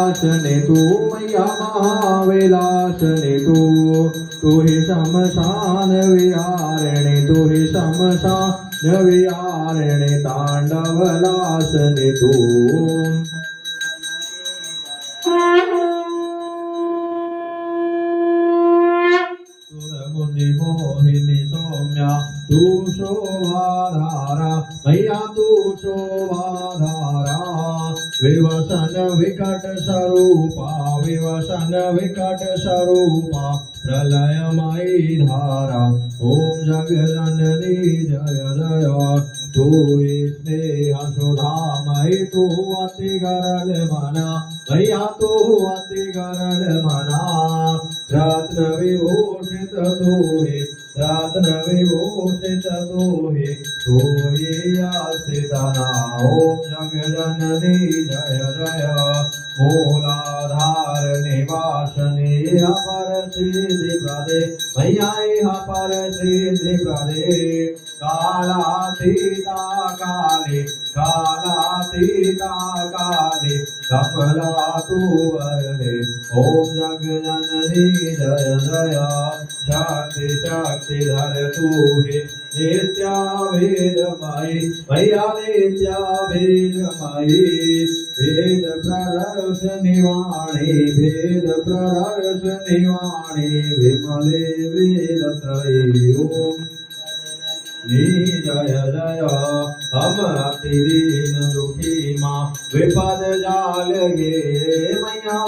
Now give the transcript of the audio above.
विलासने तू मैया महाविलासने तू ही शमशान विहारिणे तू ही शमशान विहारिणे तांडवलासने तू सुरमुनि मोहिनी सौम्या तू शोभाधारा मैया तू शोभाधारा विवसन विकट स्वरूपा विवसन विकट स्वरूपा प्रलयमयी धारा ओम जगजननी जय जय तू स्नेह सुधामयी तू अति गरल मना मैया तू अति गरल मना रत्न विभूषित तू हे रत्न विभूषित तू ही आस्थितना ओम जगजननी जय जय मूलाधार निवासने अपर सिद्धि प्रदे मैया पर सिद्धि प्रदे कालातीता काले कालातीता काले कमला तू वरदे ओम जगजननी जय जय शक्ति शक्तिधर तू हे नित्या वेदमयी मैया नित्या वेदमयी भेद प्रदर्श निवाणी भेद प्रदर्श निवाणी विमले वेद त्रयी ओम जय जय हम अति दीन दुखी माँ विपद जाल गे मैया